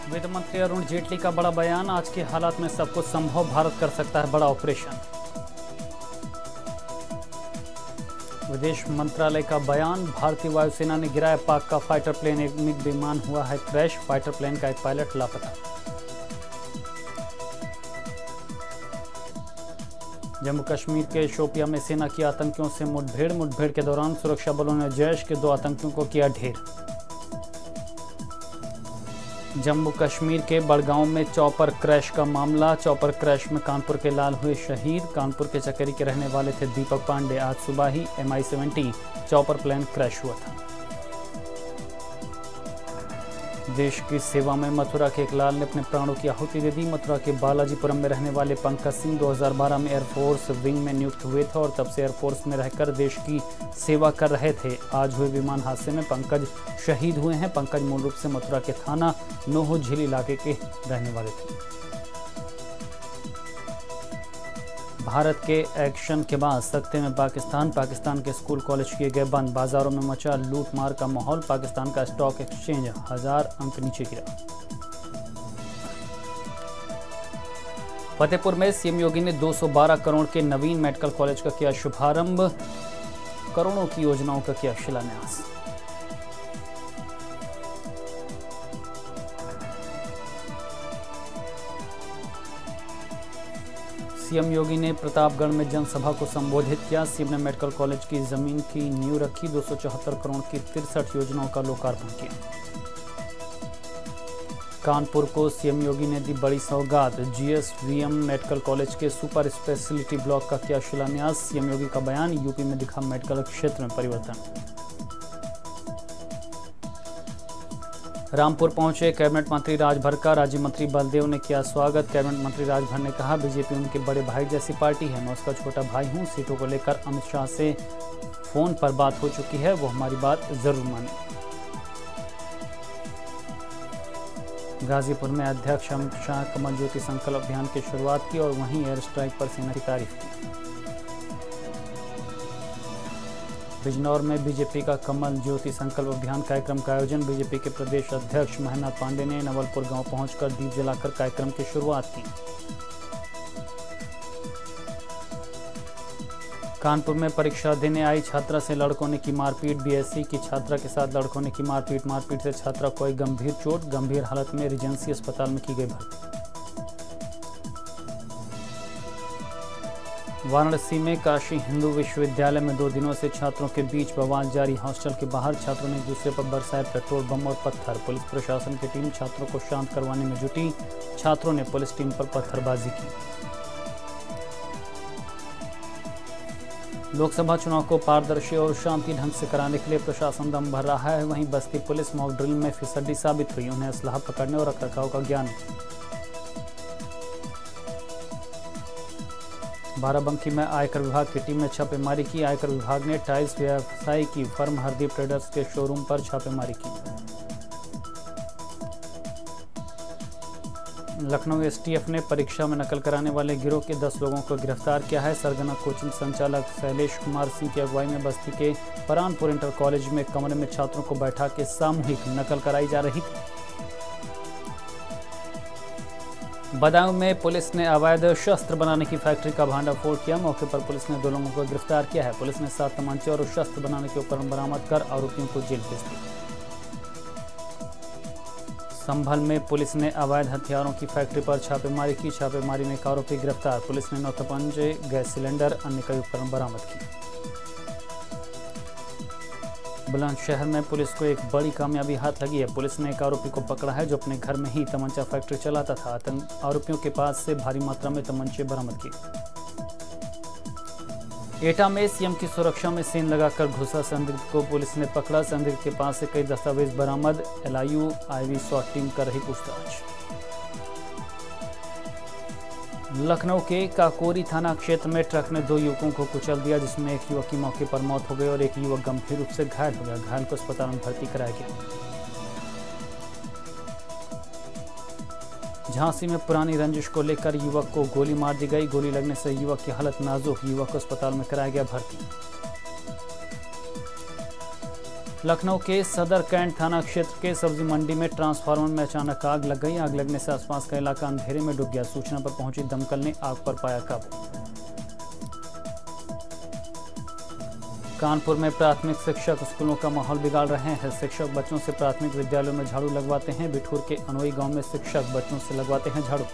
वित्त मंत्री अरुण जेटली का बड़ा बयान, आज के हालात में सब कुछ संभव, भारत कर सकता है बड़ा ऑपरेशन। विदेश मंत्रालय का बयान, भारतीय वायुसेना ने गिराया पाक का फाइटर प्लेन, एक मिग विमान हुआ है क्रैश, फाइटर प्लेन का एक पायलट लापता। जम्मू कश्मीर के शोपियां में सेना की आतंकियों से मुठभेड़ के दौरान सुरक्षा बलों ने जैश के 2 आतंकियों को किया ढेर। जम्मू कश्मीर के बड़गांव में चॉपर क्रैश का मामला, चॉपर क्रैश में कानपुर के लाल हुए शहीद, कानपुर के चकेरी के रहने वाले थे दीपक पांडे। आज सुबह ही MI-70 चॉपर प्लेन क्रैश हुआ था। देश की सेवा में मथुरा के एक लाल ने अपने प्राणों की आहुति दे दी। मथुरा के बालाजीपुरम में रहने वाले पंकज सिंह 2012 में एयरफोर्स विंग में नियुक्त हुए थे और तब से एयरफोर्स में रहकर देश की सेवा कर रहे थे। आज हुए विमान हादसे में पंकज शहीद हुए हैं। पंकज मूल रूप से मथुरा के थाना नोहो झील इलाके के रहने वाले थे। भारत के एक्शन के बाद सख्ते में पाकिस्तान के स्कूल कॉलेज किए गए बंद, बाजारों में मचा लूटमार का माहौल, पाकिस्तान का स्टॉक एक्सचेंज 1000 अंक नीचे गिरा। फतेहपुर में सीएम योगी ने 212 करोड़ के नवीन मेडिकल कॉलेज का किया शुभारंभ, करोड़ों की योजनाओं का किया शिलान्यास। सीएम योगी ने प्रतापगढ़ में जनसभा को संबोधित किया। सीएम ने मेडिकल कॉलेज की जमीन की नींव रखी, 274 करोड़ की 63 योजनाओं का लोकार्पण किया। कानपुर को सीएम योगी ने दी बड़ी सौगात, GSVM मेडिकल कॉलेज के सुपर स्पेशलिटी ब्लॉक का किया शिलान्यास। सीएम योगी का बयान, यूपी में दिखा मेडिकल क्षेत्र में परिवर्तन। रामपुर पहुंचे कैबिनेट मंत्री राजभर का, राज्य मंत्री बलदेव ने किया स्वागत। कैबिनेट मंत्री राजभर ने कहा, बीजेपी उनके बड़े भाई जैसी पार्टी है, मैं उसका छोटा भाई हूं। सीटों को लेकर अमित शाह से फोन पर बात हो चुकी है, वो हमारी बात जरूर माने। गाजीपुर में अध्यक्ष अमित शाह कमल ज्योति संकल्प अभियान की शुरुआत की और वहीं एयर स्ट्राइक पर सेना की तारीफ की। बिजनौर में बीजेपी का कमल ज्योति संकल्प अभियान कार्यक्रम का आयोजन, बीजेपी के प्रदेश अध्यक्ष महेंद्र पांडे ने नवलपुर गांव पहुंचकर दीप जलाकर कार्यक्रम की शुरुआत की। कानपुर में परीक्षा देने आई छात्रा से लड़कों ने की मारपीट, BSc की छात्रा के साथ लड़कों ने की मारपीट से छात्रा को आई गंभीर चोट, गंभीर हालत में रीजेंसी अस्पताल में की गई भर्ती। वाराणसी में काशी हिंदू विश्वविद्यालय में 2 दिनों से छात्रों के बीच बवाल जारी, हॉस्टल के बाहर छात्रों ने एक दूसरे पर बरसाए पेट्रोल बम और पत्थर, पुलिस प्रशासन की टीम छात्रों को शांत करवाने में जुटी, छात्रों ने पुलिस टीम पर पत्थरबाजी की। लोकसभा चुनाव को पारदर्शी और शांति ढंग से कराने के लिए प्रशासन दम भर रहा है, वहीं बस्ती पुलिस मॉक ड्रिल में फिसड्डी साबित हुई, उन्हें असलाह पकड़ने और रखरखाव का ज्ञान। बाराबंकी में आयकर विभाग की टीम ने छापेमारी की, आयकर विभाग ने टाइल्स व्यवसायी की फर्म हरदीप ट्रेडर्स के शोरूम पर छापेमारी की। लखनऊ STF ने परीक्षा में नकल कराने वाले गिरोह के 10 लोगों को गिरफ्तार किया है। सरगना कोचिंग संचालक शैलेश कुमार सिंह की अगुवाई में बस्ती के परानपुर इंटर कॉलेज में कमरे में छात्रों को बैठा के सामूहिक नकल कराई जा रही थी। बदायूं में पुलिस ने अवैध शस्त्र बनाने की फैक्ट्री का भांडाफोड़ किया, मौके पर पुलिस ने 2 लोगों को गिरफ्तार किया है। पुलिस ने 7 तमंचे और शस्त्र बनाने के उपकरण बरामद कर आरोपियों को जेल भेज दिया। संभल में पुलिस ने अवैध हथियारों की फैक्ट्री पर छापेमारी की, छापेमारी में एक आरोपी गिरफ्तार, पुलिस ने 9 तमंचे, गैस सिलेंडर, अन्य कई उपकरण बरामद किए। बुलंदशहर में पुलिस को एक बड़ी कामयाबी हाथ लगी है, पुलिस ने एक आरोपी को पकड़ा है जो अपने घर में ही तमंचा फैक्ट्री चलाता था। आरोपियों के पास से भारी मात्रा में तमंचे बरामद किए। एटा में सीएम की सुरक्षा में सेंध लगाकर घुसा संदिग्ध को पुलिस ने पकड़ा, संदिग्ध के पास से कई दस्तावेज बरामद, LIU IV SWAT टीम कर रही पूछताछ। लखनऊ के काकोरी थाना क्षेत्र में ट्रक ने 2 युवकों को कुचल दिया, जिसमें एक युवक की मौके पर मौत हो गई और एक युवक गंभीर रूप से घायल हो गया, घायल को अस्पताल में भर्ती कराया गया। झांसी में पुरानी रंजिश को लेकर युवक को गोली मार दी गई, गोली लगने से युवक की हालत नाजुक, युवक को अस्पताल में कराया गया भर्ती। लखनऊ के सदर कैंट थाना क्षेत्र के सब्जी मंडी में ट्रांसफार्मर में अचानक आग लग गई। आग लगने से आसपास का इलाका अंधेरे में डूब गया। सूचना पर पहुंची दमकल ने आग पर पाया काबू। कानपुर में प्राथमिक शिक्षक स्कूलों का माहौल बिगाड़ रहे हैं। शिक्षक बच्चों से प्राथमिक विद्यालयों में झाड़ू लगवाते हैं। बिठूर के अनोई गांव में शिक्षक बच्चों से लगवाते हैं झाड़ू।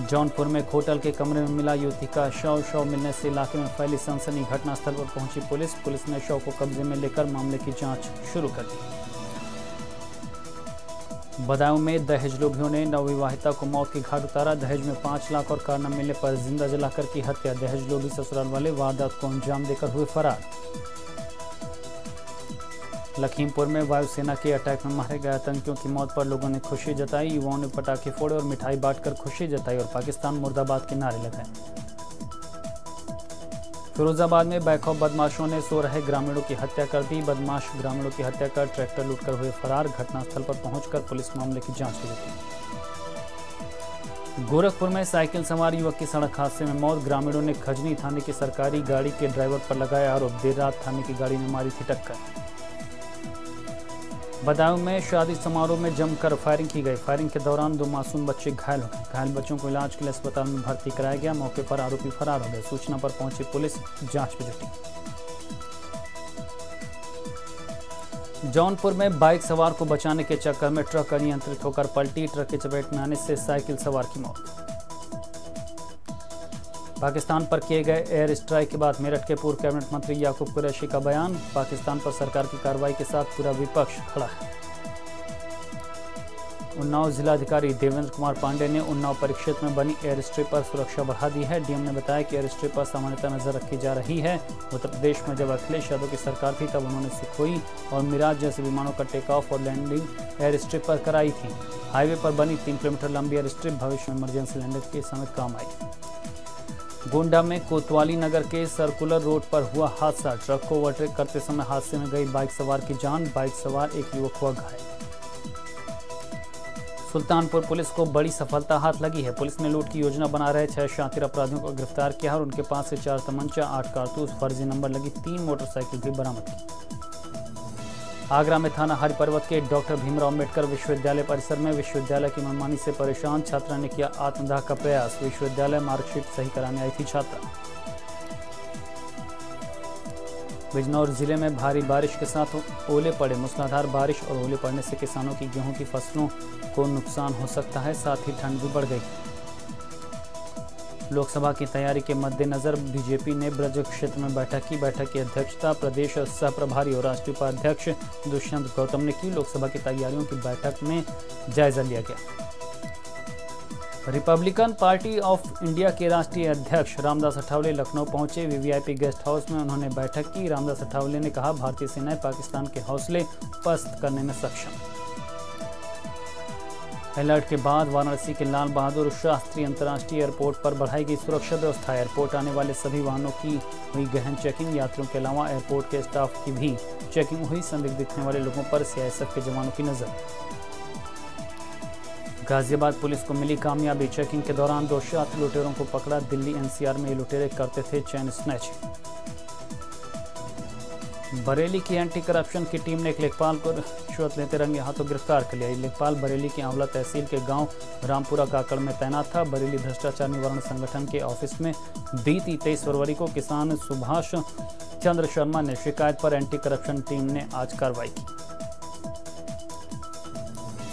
जौनपुर में होटल के कमरे में मिला युवती का शव मिलने से इलाके में फैली सनसनी। घटनास्थल पर पहुंची पुलिस ने शव को कब्जे में लेकर मामले की जांच शुरू कर दी। बदायूं में दहेज लोभियों ने नवविवाहिता को मौत के घाट उतारा। दहेज में 5 लाख और कार न मिलने पर जिंदा जलाकर की हत्या। दहेज लोभी ससुराल वाले वारदात को अंजाम देकर हुए फरार। लखीमपुर में वायुसेना के अटैक में मारे गए आतंकियों की मौत पर लोगों ने खुशी जताई। युवाओं ने पटाखे फोड़े और मिठाई बांटकर खुशी जताई और पाकिस्तान मुर्दाबाद के नारे लगाए। फिरोजाबाद में बेखौफ बदमाशों ने सो रहे ग्रामीणों की हत्या कर दी। बदमाश ग्रामीणों की हत्या कर ट्रैक्टर लूटकर हुए फरार। घटनास्थल पर पहुंचकर पुलिस मामले की जांच शुरू की। गोरखपुर में साइकिल सवार युवक की सड़क हादसे में मौत। ग्रामीणों ने खजनी थाने की सरकारी गाड़ी के ड्राइवर पर लगाया आरोप। देर रात थाने की गाड़ी ने मारी थी टक्कर। बदायूं में शादी समारोह में जमकर फायरिंग की गई। फायरिंग के दौरान 2 मासूम बच्चे घायल हो गए। घायल बच्चों को इलाज के लिए अस्पताल में भर्ती कराया गया। मौके पर आरोपी फरार हो गए। सूचना पर पहुंची पुलिस जांच में जुटी। जौनपुर में बाइक सवार को बचाने के चक्कर में ट्रक अनियंत्रित होकर पलटी। ट्रक की चपेट में आने से साइकिल सवार की मौत। पाकिस्तान पर किए गए एयर स्ट्राइक के बाद मेरठ के पूर्व कैबिनेट मंत्री याकूब कुरैशी का बयान। पाकिस्तान पर सरकार की कार्रवाई के साथ पूरा विपक्ष खड़ा है। उन्नाव जिलाधिकारी देवेंद्र कुमार पांडे ने उन्नाव परिक्षेत्र में बनी एयर स्ट्रिप पर सुरक्षा बढ़ा दी है। डीएम ने बताया कि एयर स्ट्रिप पर सामान्यतः नजर रखी जा रही है। उत्तर प्रदेश में जब अखिलेश यादव की सरकार थी तब उन्होंने सुखोई और मिराज जैसे विमानों का टेक ऑफ और लैंडिंग एयर स्ट्रिप पर कराई थी। हाईवे पर बनी 3 किलोमीटर लंबी एयर स्ट्रिप भविष्य में इमरजेंसी लैंडिंग के समय काम आई। गोंडा में कोतवाली नगर के सर्कुलर रोड पर हुआ हादसा। ट्रक को ओवरटेक करते समय हादसे में गई बाइक सवार की जान। बाइक सवार एक युवक हुआ घायल। सुल्तानपुर पुलिस को बड़ी सफलता हाथ लगी है। पुलिस ने लूट की योजना बना रहे 6 शातिर अपराधियों को गिरफ्तार किया और उनके पास से 4 तमंचा, 8 कारतूस, फर्जी नंबर लगी 3 मोटरसाइकिल भी बरामद की। आगरा में थाना हरिपर्वत के डॉक्टर भीमराव अम्बेडकर विश्वविद्यालय परिसर में विश्वविद्यालय की मनमानी से परेशान छात्रा ने किया आत्मदाह का प्रयास। विश्वविद्यालय मार्कशीट सही कराने आई थी छात्रा। बिजनौर जिले में भारी बारिश के साथ ओले पड़े। मूसलाधार बारिश और ओले पड़ने से किसानों की गेहूं की फसलों को नुकसान हो सकता है। साथ ही ठंड भी बढ़ गई। लोकसभा की तैयारी के मद्देनजर बीजेपी ने ब्रज क्षेत्र में बैठक की अध्यक्षता प्रदेश सह प्रभारी और राष्ट्रीय उपाध्यक्ष दुष्यंत गौतम ने की। लोकसभा की तैयारियों की बैठक में जायजा लिया गया। रिपब्लिकन पार्टी ऑफ इंडिया के राष्ट्रीय अध्यक्ष रामदास अठावले लखनऊ पहुंचे। वीवीआईपी गेस्ट हाउस में उन्होंने बैठक की। रामदास अठावले ने कहा, भारतीय सेनाएं पाकिस्तान के हौसले पस्त करने में सक्षम। अलर्ट के बाद वाराणसी के लाल बहादुर शास्त्री अंतर्राष्ट्रीय एयरपोर्ट पर बढ़ाई गई सुरक्षा व्यवस्था। एयरपोर्ट आने वाले सभी वाहनों की हुई गहन चेकिंग। यात्रियों के अलावा एयरपोर्ट के स्टाफ की भी चेकिंग हुई। संदिग्ध दिखने वाले लोगों पर सीआईएसएफ के जवानों की नजर। गाजियाबाद पुलिस को मिली कामयाबी। चेकिंग के दौरान 2 शातिर लुटेरों को पकड़ा। दिल्ली एनसीआर में ये लुटेरे करते थे चैन स्नैचिंग। बरेली की एंटी करप्शन की टीम ने एक लेखपाल को रिश्वत लेते रंगे हाथों गिरफ्तार कर लिया। लेखपाल बरेली के आंवला तहसील के गांव रामपुरा काकड़ में तैनात था। बरेली भ्रष्टाचार निवारण संगठन के ऑफिस में बीती 23 फरवरी को किसान सुभाष चंद्र शर्मा ने शिकायत पर एंटी करप्शन टीम ने आज कार्रवाई की।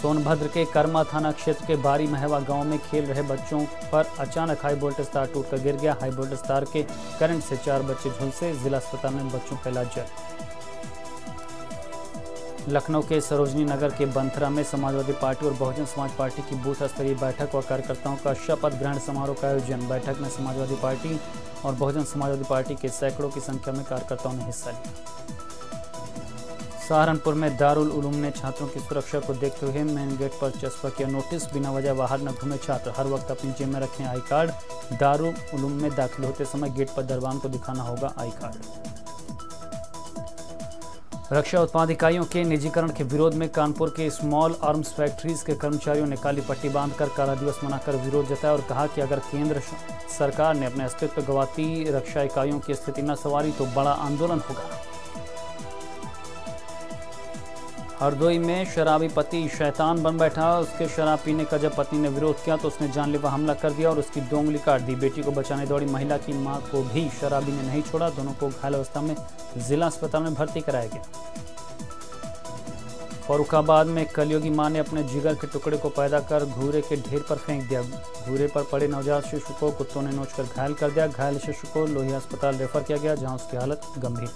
सोनभद्र के कर्मा थाना क्षेत्र के बारी महवा गांव में खेल रहे बच्चों पर अचानक हाई वोल्टेज तार टूटकर गिर गया। हाई वोल्टेज तार के करंट से 4 बच्चे झुलसे। जिला अस्पताल में बच्चों का इलाज जारी। लखनऊ के सरोजनी नगर के बंथरा में समाजवादी पार्टी और बहुजन समाज पार्टी की बूथ स्तरीय बैठक व कार्यकर्ताओं का शपथ ग्रहण समारोह का आयोजन। बैठक में समाजवादी पार्टी और बहुजन समाजवादी पार्टी के सैकड़ों की संख्या में कार्यकर्ताओं ने हिस्सा लिया। सहारनपुर में दारुल उलूम ने छात्रों की सुरक्षा को देखते हुए मेन गेट पर चस्पा किया नोटिस। बिना वजह बाहर न घूमे छात्र, हर वक्त अपनी जेब में रखें आई कार्ड। दारुल उलूम में दाखिल होते समय गेट पर दरबान को दिखाना होगा आई कार्ड। रक्षा उत्पाद इकाइयों के निजीकरण के विरोध में कानपुर के स्मॉल आर्म्स फैक्ट्रीज के कर्मचारियों ने काली पट्टी बांधकर काला दिवस मनाकर विरोध जताया और कहा कि अगर केंद्र सरकार ने अपने अस्तित्व गंवाती रक्षा इकाइयों की स्थिति न संवारी तो बड़ा आंदोलन होगा। हरदोई में शराबी पति शैतान बन बैठा। उसके शराब पीने का जब पत्नी ने विरोध किया तो उसने जानलेवा हमला कर दिया और उसकी 2 उंगली काट दी। बेटी को बचाने दौड़ी महिला की मां को भी शराबी ने नहीं छोड़ा। दोनों को घायल अवस्था में जिला अस्पताल में भर्ती कराया गया। फर्रुखाबाद में कलयुगी मां ने अपने जिगर के टुकड़े को पैदा कर घूरे के ढेर पर फेंक दिया। घूरे पर पड़े नवजात शिशु को कुत्तों ने नोचकर घायल कर दिया। घायल शिशु को लोहिया अस्पताल रेफर किया गया, जहां उसकी हालत गंभीर।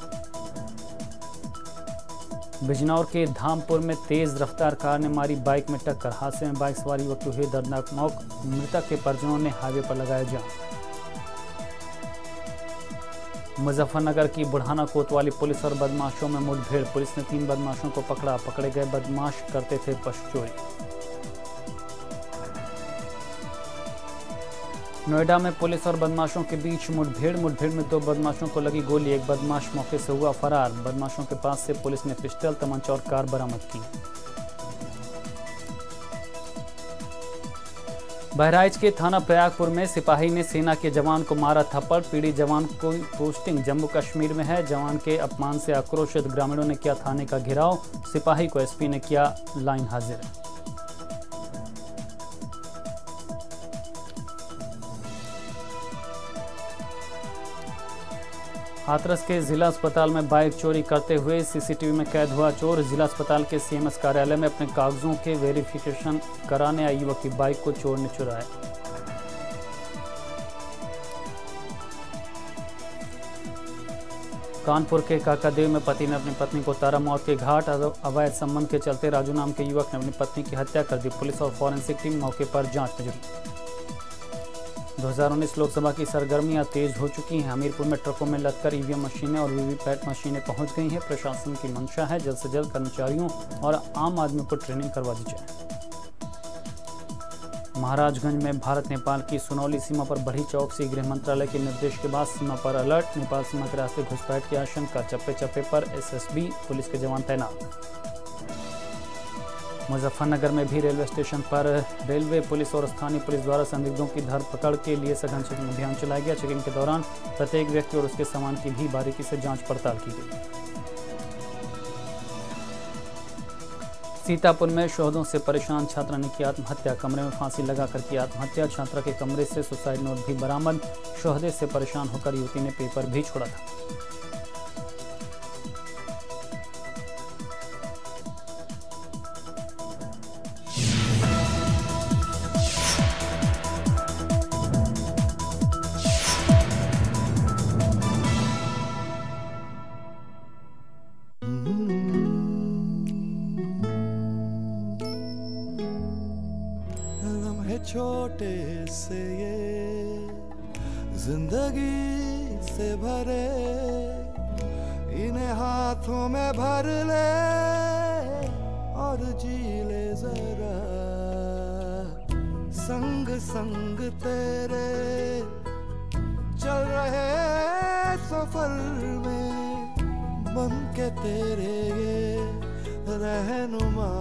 बिजनौर के धामपुर में तेज रफ्तार कार ने मारी बाइक में टक्कर। हादसे में बाइक सवार युवक की हुई दर्दनाक मौत। मृतक के परिजनों ने हाईवे पर लगाया जाम। मुजफ्फरनगर की बुढ़ाना कोतवाली पुलिस और बदमाशों में मुठभेड़। पुलिस ने 3 बदमाशों को पकड़ा। पकड़े गए बदमाश करते थे पशु चोरी। नोएडा में पुलिस और बदमाशों के बीच मुठभेड़ में 2 बदमाशों को लगी गोली। एक बदमाश मौके से हुआ फरार। बदमाशों के पास से पुलिस ने पिस्टल, तमंचा और कार बरामद की। बहराइच के थाना प्रयागपुर में सिपाही ने सेना के जवान को मारा थप्पड़। पीड़ित जवान को पोस्टिंग जम्मू कश्मीर में है। जवान के अपमान से आक्रोशित ग्रामीणों ने किया थाने का घेराव। सिपाही को एसपी ने किया लाइन हाजिर। हाथरस के जिला अस्पताल में बाइक चोरी करते हुए सीसीटीवी में कैद हुआ चोर। जिला अस्पताल के सीएमएस कार्यालय में अपने कागजों के वेरिफिकेशन कराने आए युवक की बाइक को चोर ने चुराया। कानपुर के काकादेव में पति ने अपनी पत्नी को उतारा मौत के घाट। अवैध संबंध के चलते राजू नाम के युवक ने अपनी पत्नी की हत्या कर दी। पुलिस और फॉरेंसिक टीम मौके पर जांच में जुटी। 2019 लोकसभा की सरगर्मियां तेज हो चुकी हैं। हमीरपुर में ट्रकों में लदकर ईवीएम मशीनें और वीवीपैट मशीनें पहुंच गई हैं। प्रशासन की मंशा है जल्द से जल्द कर्मचारियों और आम आदमी को ट्रेनिंग करवा दी जाए। महाराजगंज में भारत नेपाल की सुनौली सीमा पर बढ़ी चौकसी। गृह मंत्रालय के निर्देश के बाद सीमा पर अलर्ट। नेपाल सीमा के रास्ते घुसपैठ की आशंका। चप्पे चप्पे पर एसएसबी पुलिस के जवान तैनात। मुजफ्फरनगर में भी रेलवे स्टेशन पर रेलवे पुलिस और स्थानीय पुलिस द्वारा संदिग्धों की धरपकड़ के लिए सघन चेकिंग अभियान चलाया गया। चेकिंग के दौरान प्रत्येक व्यक्ति और उसके सामान की भी बारीकी से जांच पड़ताल की गई। सीतापुर में शोहदों से परेशान छात्रा ने की आत्महत्या। कमरे में फांसी लगाकर की आत्महत्या। छात्रा के कमरे से सुसाइड नोट भी बरामद। शोहदे से परेशान होकर युवती ने पेपर भी छोड़ा था। छोटे से ये जिंदगी से भरे, इन्हें हाथों में भर ले और जी ले जरा। संग संग तेरे चल रहे सफर में, बन के तेरे ये रहनुमा।